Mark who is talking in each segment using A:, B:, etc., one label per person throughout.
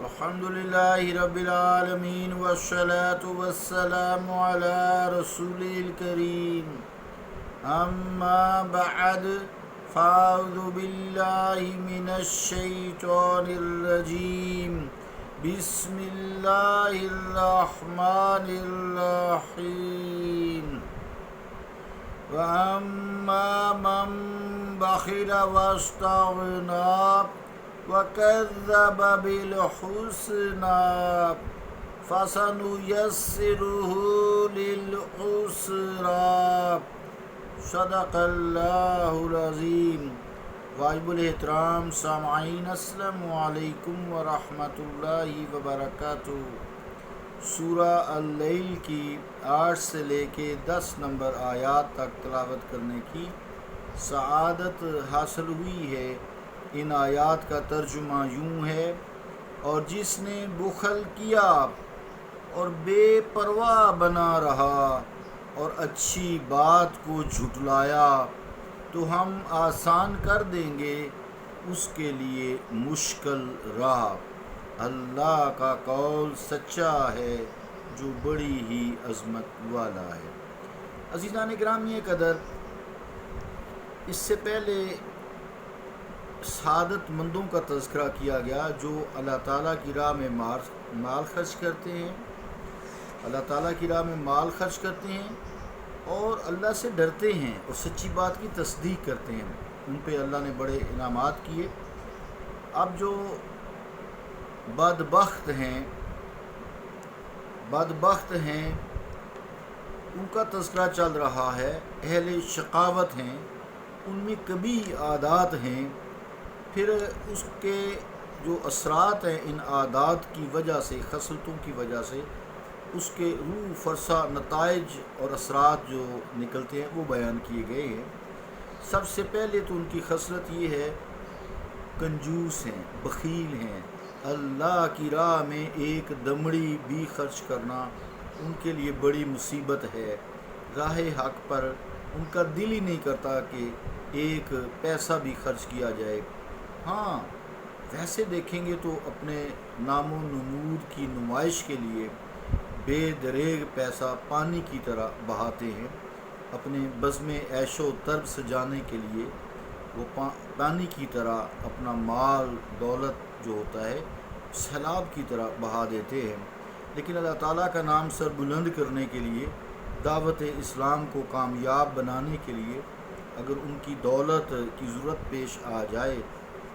A: الحمدللہ رب العالمین والصلاة والسلام علی رسول الکریم اما بعد فاعوذ باللہ من الشیطان الرجیم بسم اللہ الرحمن الرحیم وَأَمَّا مَن بَخِلَ وَاسْتَغْنَىٰ وَكَذَّبَ بِالْحُسْنَىٰ فَسَنُيَسِّرُهُ لِلْعُسْرَىٰ صدق اللہ العظیم۔ واجب الاحترام سامعین، السلام علیکم ورحمۃ اللہ وبرکاتہ۔ سورہ اللیل کی 8 سے لے کے 10 نمبر آیات تک تلاوت کرنے کی سعادت حاصل ہوئی ہے۔ ان آیات کا ترجمہ یوں ہے: اور جس نے بخل کیا اور بے پرواہ بنا رہا اور اچھی بات کو جھٹلایا تو ہم آسان کر دیں گے اس کے لیے مشکل راہ۔ اللہ کا قول سچا ہے جو بڑی ہی عظمت والا ہے۔ عزیزان گرامی قدر، اس سے پہلے سعادت مندوں کا تذکرہ کیا گیا جو اللہ تعالیٰ کی راہ میں مال خرچ کرتے ہیں، اللہ تعالیٰ کی راہ میں مال خرچ کرتے ہیں اور اللہ سے ڈرتے ہیں اور سچی بات کی تصدیق کرتے ہیں۔ ان پہ اللہ نے بڑے انعامات کیے۔ اب جو بدبخت ہیں ان کا تذکرہ چل رہا ہے۔ اہل شقاوت ہیں، ان میں کبھی عادات ہیں، پھر اس کے جو اثرات ہیں ان عادات کی وجہ سے، خصلتوں کی وجہ سے اس کے روح فرسا نتائج اور اثرات جو نکلتے ہیں وہ بیان کیے گئے ہیں۔ سب سے پہلے تو ان کی خصلت یہ ہے، کنجوس ہیں، بخیل ہیں۔ اللہ کی راہ میں ایک دمڑی بھی خرچ کرنا ان کے لیے بڑی مصیبت ہے۔ راہ حق پر ان کا دل ہی نہیں کرتا کہ ایک پیسہ بھی خرچ کیا جائے۔ ہاں، ویسے دیکھیں گے تو اپنے نام و نمود کی نمائش کے لیے بے دریغ پیسہ پانی کی طرح بہاتے ہیں۔ اپنے بزم عیش و طرب سجانے کے لیے وہ پانی کی طرح اپنا مال دولت جو ہوتا ہے سیلاب کی طرح بہا دیتے ہیں۔ لیکن اللہ تعالیٰ کا نام سر بلند کرنے کے لیے، دعوت اسلام کو کامیاب بنانے کے لیے اگر ان کی دولت کی ضرورت پیش آ جائے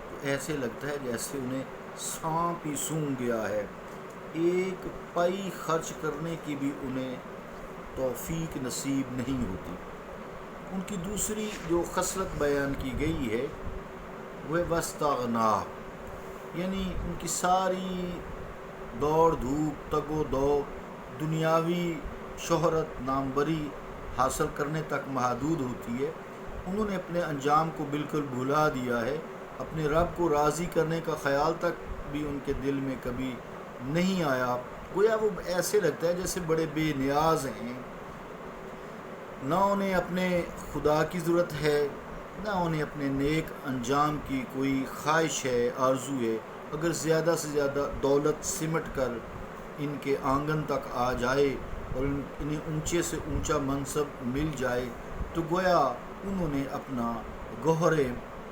A: تو ایسے لگتا ہے جیسے انہیں سانپ ہی سونگھ گیا ہے۔ ایک پائی خرچ کرنے کی بھی انہیں توفیق نصیب نہیں ہوتی۔ ان کی دوسری جو خصلت بیان کی گئی ہے وہ واستغنا، یعنی ان کی ساری دوڑ دھوپ تگ و دو دنیاوی شہرت ناموری حاصل کرنے تک محدود ہوتی ہے۔ انہوں نے اپنے انجام کو بالکل بھلا دیا ہے۔ اپنے رب کو راضی کرنے کا خیال تک بھی ان کے دل میں کبھی نہیں آیا۔ گویا وہ ایسے لگتا ہے جیسے بڑے بے نیاز ہیں، نہ انہیں اپنے خدا کی ضرورت ہے، نہ انہیں اپنے نیک انجام کی کوئی خواہش ہے، آرزو ہے۔ اگر زیادہ سے زیادہ دولت سمٹ کر ان کے آنگن تک آ جائے اور انہیں اونچے سے اونچا منصب مل جائے تو گویا انہوں نے اپنا گوہر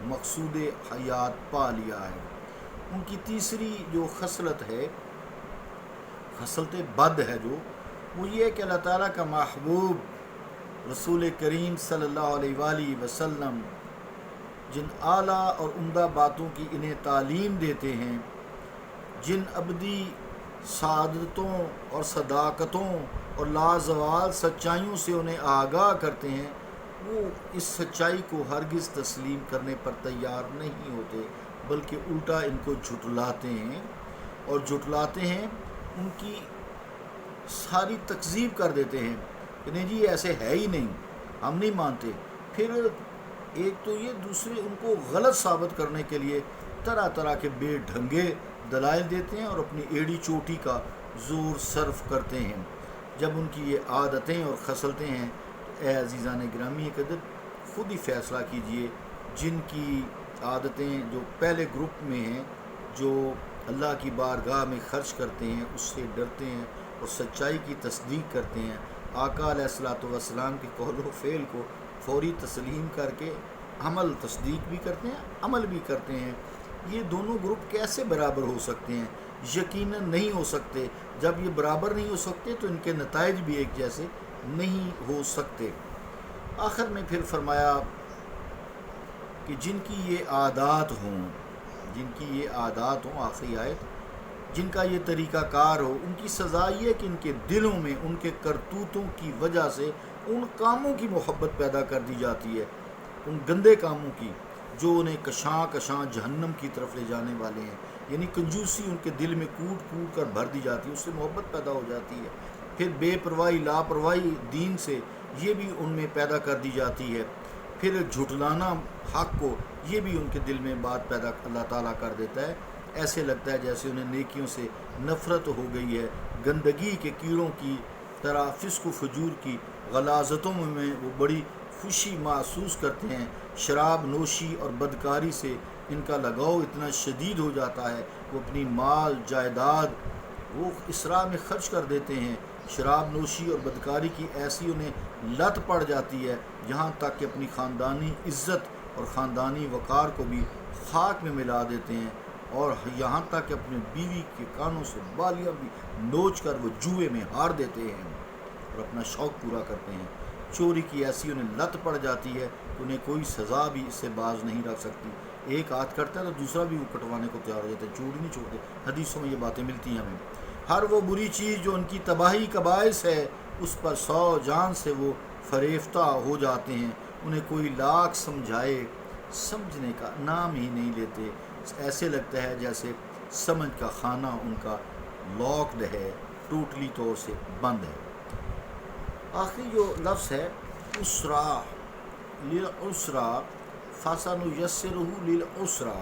A: مقصود حیات پا لیا ہے۔ ان کی تیسری جو خصلت ہے، خصلت بد ہے جو، وہ یہ ہے کہ اللہ تعالیٰ کا محبوب رسول کریم صلی اللہ علیہ وآلہ وسلم جن اعلیٰ اور عمدہ باتوں کی انہیں تعلیم دیتے ہیں، جن ابدی سعادتوں اور صداقتوں اور لازوال سچائیوں سے انہیں آگاہ کرتے ہیں، وہ اس سچائی کو ہرگز تسلیم کرنے پر تیار نہیں ہوتے، بلکہ الٹا ان کو جھٹلاتے ہیں اور جھٹلاتے ہیں، ان کی ساری تکذیب کر دیتے ہیں کہ نہیں جی ایسے ہے ہی نہیں، ہم نہیں مانتے۔ پھر ایک تو یہ، دوسرے ان کو غلط ثابت کرنے کے لیے طرح طرح کے بے ڈھنگے دلائل دیتے ہیں اور اپنی ایڑی چوٹی کا زور صرف کرتے ہیں۔ جب ان کی یہ عادتیں اور خصلتیں ہیں تو اے عزیزان گرامی قدر، خود ہی فیصلہ کیجئے۔ جن کی عادتیں جو پہلے گروپ میں ہیں، جو اللہ کی بارگاہ میں خرچ کرتے ہیں، اس سے ڈرتے ہیں اور سچائی کی تصدیق کرتے ہیں، آقا علیہ الصلوۃ والسلام کے قول و فعل کو فوری تسلیم کر کے عمل تصدیق بھی کرتے ہیں، عمل بھی کرتے ہیں، یہ دونوں گروپ کیسے برابر ہو سکتے ہیں؟ یقیناً نہیں ہو سکتے۔ جب یہ برابر نہیں ہو سکتے تو ان کے نتائج بھی ایک جیسے نہیں ہو سکتے۔ آخر میں پھر فرمایا کہ جن کی یہ عادات ہوں، آخری آیت، جن کا یہ طریقہ کار ہو، ان کی سزا یہ ہے کہ ان کے دلوں میں ان کے کرتوتوں کی وجہ سے ان کاموں کی محبت پیدا کر دی جاتی ہے، ان گندے کاموں کی جو انہیں کشاں کشاں جہنم کی طرف لے جانے والے ہیں، یعنی کنجوسی ان کے دل میں کوٹ کوٹ کر بھر دی جاتی ہے، اس سے محبت پیدا ہو جاتی ہے۔ پھر بے پرواہی، لاپرواہی دین سے، یہ بھی ان میں پیدا کر دی جاتی ہے۔ پھر جھٹلانا حق کو، یہ بھی ان کے دل میں بات پیدا اللہ تعالیٰ کر دیتا ہے، ایسے لگتا ہے جیسے انہیں نیکیوں سے نفرت ہو گئی ہے، گندگی کے کیڑوں کی طرح فسق و فجور کی غلاظتوں میں وہ بڑی خوشی محسوس کرتے ہیں، شراب نوشی اور بدکاری سے ان کا لگاؤ اتنا شدید ہو جاتا ہے، وہ اپنی مال جائیداد وہ اسراء میں خرچ کر دیتے ہیں، شراب نوشی اور بدکاری کی ایسی انہیں لت پڑ جاتی ہے، یہاں تک کہ اپنی خاندانی عزت اور خاندانی وقار کو بھی خاک میں ملا دیتے ہیں، اور یہاں تک کہ اپنے بیوی کے کانوں سے بالیاں بھی نوچ کر وہ جوئے میں ہار دیتے ہیں اور اپنا شوق پورا کرتے ہیں۔ چوری کی ایسی انہیں لت پڑ جاتی ہے کہ انہیں کوئی سزا بھی اس سے باز نہیں رکھ سکتی، ایک ہاتھ کرتا ہے تو دوسرا بھی وہ کٹوانے کو تیار ہو جاتا ہے، چوری نہیں چھوڑتے۔ حدیثوں میں یہ باتیں ملتی ہیں ہمیں۔ ہر وہ بری چیز جو ان کی تباہی کا باعث ہے، اس پر 100 جان سے وہ فریفتہ ہو جاتے ہیں، انہیں کوئی لاکھ سمجھائے سمجھنے کا نام ہی نہیں لیتے، ایسے لگتا ہے جیسے سمجھ کا خانہ ان کا لاکڈ ہے، ٹوٹلی طور سے بند ہے۔ آخری جو لفظ ہے اسرا، للعسرا فسنیسرہ للعسرا،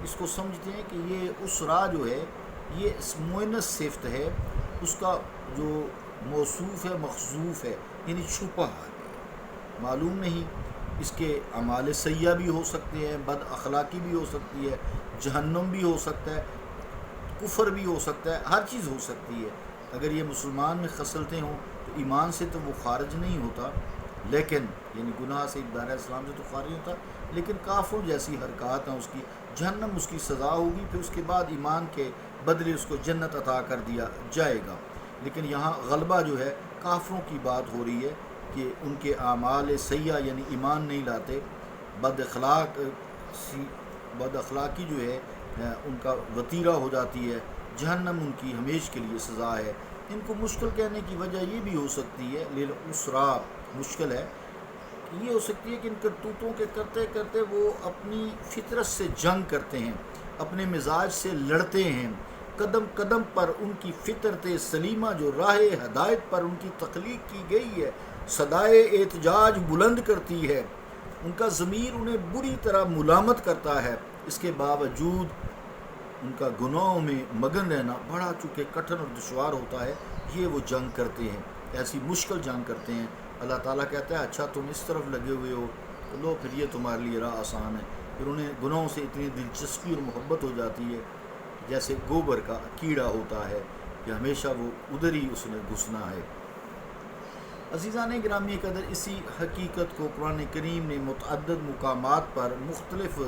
A: اس کو سمجھتے ہیں کہ یہ اسرا جو ہے یہ مؤنث صفت ہے، اس کا جو موصوف ہے مخصوف ہے، یعنی چھپا ہے، معلوم نہیں، اس کے اعمال سیئہ بھی ہو سکتے ہیں، بد اخلاقی بھی ہو سکتی ہے، جہنم بھی ہو سکتا ہے، کفر بھی ہو سکتا ہے، ہر چیز ہو سکتی ہے۔ اگر یہ مسلمان میں خصلتیں ہوں تو ایمان سے تو وہ خارج نہیں ہوتا، لیکن یعنی گناہ سے دائرہ اسلام سے تو خارج ہوتا، لیکن کافروں جیسی حرکات ہیں، اس کی جہنم اس کی سزا ہوگی، پھر اس کے بعد ایمان کے بدلے اس کو جنت عطا کر دیا جائے گا۔ لیکن یہاں غلبہ جو ہے کافروں کی بات ہو رہی ہے کہ ان کے اعمال سیئہ یعنی ایمان نہیں لاتے، بد اخلاقی جو ہے ان کا وتیرہ ہو جاتی ہے، جہنم ان کی ہمیشہ کے لیے سزا ہے۔ ان کو مشکل کہنے کی وجہ یہ بھی ہو سکتی ہے، للعسرا مشکل ہے، یہ ہو سکتی ہے کہ ان کرتوتوں کے کرتے کرتے وہ اپنی فطرت سے جنگ کرتے ہیں، اپنے مزاج سے لڑتے ہیں، قدم قدم پر ان کی فطرت سلیمہ جو راہ ہدایت پر ان کی تخلیق کی گئی ہے صدائے احتجاج بلند کرتی ہے، ان کا ضمیر انہیں بری طرح ملامت کرتا ہے، اس کے باوجود ان کا گناہوں میں مگن رہنا بڑا چونکہ کٹھن اور دشوار ہوتا ہے، یہ وہ جنگ کرتے ہیں، ایسی مشکل جنگ کرتے ہیں۔ اللہ تعالیٰ کہتا ہے اچھا تم اس طرف لگے ہوئے ہو تو لو پھر یہ تمہارے لیے راہ آسان ہے، پھر انہیں گناہوں سے اتنی دلچسپی اور محبت ہو جاتی ہے جیسے گوبر کا کیڑا ہوتا ہے کہ ہمیشہ وہ ادھر ہی اس نے گھسنا ہے۔ عزیزان گرامی قدر، اسی حقیقت کو قرآن کریم نے متعدد مقامات پر مختلف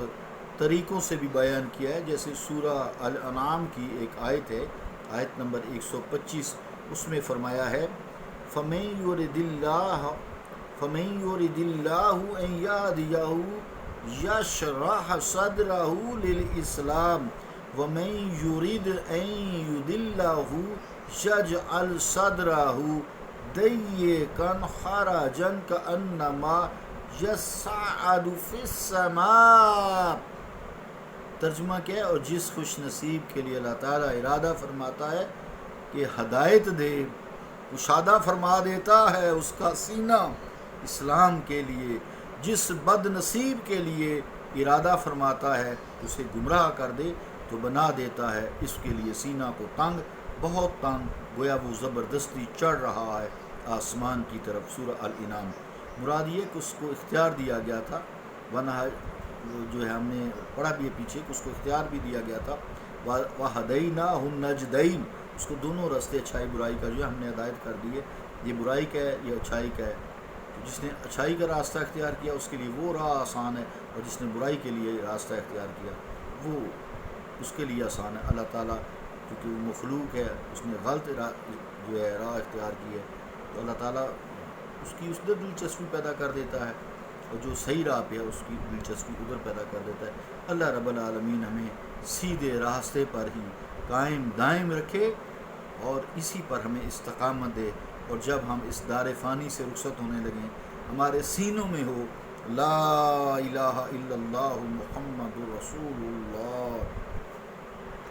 A: طریقوں سے بھی بیان کیا ہے، جیسے سورہ الانعام کی ایک آیت ہے، آیت نمبر 125، اس میں فرمایا ہے فَمَن يُرِدِ اللَّهُ أَن يَهْدِيَهُ يَشْرَحْ صَدْرَهُ لِلْإِسْلَامِ وَمَن يُرِدْ أَن يُضِلَّهُ يَجْعَلْ صَدْرَهُ ضَيِّقًا حَرَجًا كَأَنَّمَا يَصَّعَّدُ فِي السَّمَاءِ۔ ترجمہ کیا ہے؟ اور جس خوش نصیب کے لیے اللہ تعالیٰ ارادہ فرماتا ہے کہ ہدایت دے، کشادہ فرما دیتا ہے اس کا سینہ اسلام کے لیے، جس بد نصیب کے لیے ارادہ فرماتا ہے اسے گمراہ کر دے تو بنا دیتا ہے اس کے لیے سینہ کو تنگ، بہت تنگ، گویا وہ زبردستی چڑھ رہا ہے آسمان کی طرف۔ سورہ الانعام مراد یہ کہ اس کو اختیار دیا گیا تھا، ورنہ جو ہے ہم نے پڑھا بھی ہے پیچھے کہ اس کو اختیار بھی دیا گیا تھا وَهَدَيْنَاهُ النَّجْدَيْنِ، اس کو دونوں راستے اچھائی برائی کا جو ہے ہم نے ہدایت کر دی ہے، یہ برائی کا ہے یہ اچھائی کا ہے۔ تو جس نے اچھائی کا راستہ اختیار کیا اس کے لیے وہ راہ آسان ہے، اور جس نے برائی کے لیے راستہ اختیار کیا وہ اس کے لیے آسان ہے۔ اللہ تعالیٰ کیونکہ وہ مخلوق ہے، اس نے غلط جو ہے راہ اختیار کی ہے، تو اللہ تعالیٰ اس میں دلچسپی پیدا کر دیتا ہے، اور جو صحیح راہ پہ ہے اس کی دلچسپی ادھر پیدا کر دیتا ہے۔ اللہ رب العالمین ہمیں سیدھے راستے پر ہی قائم دائم رکھے اور اسی پر ہمیں استقامت دے، اور جب ہم اس دار فانی سے رخصت ہونے لگیں ہمارے سینوں میں ہو لا الہ الا اللہ محمد رسول اللہ۔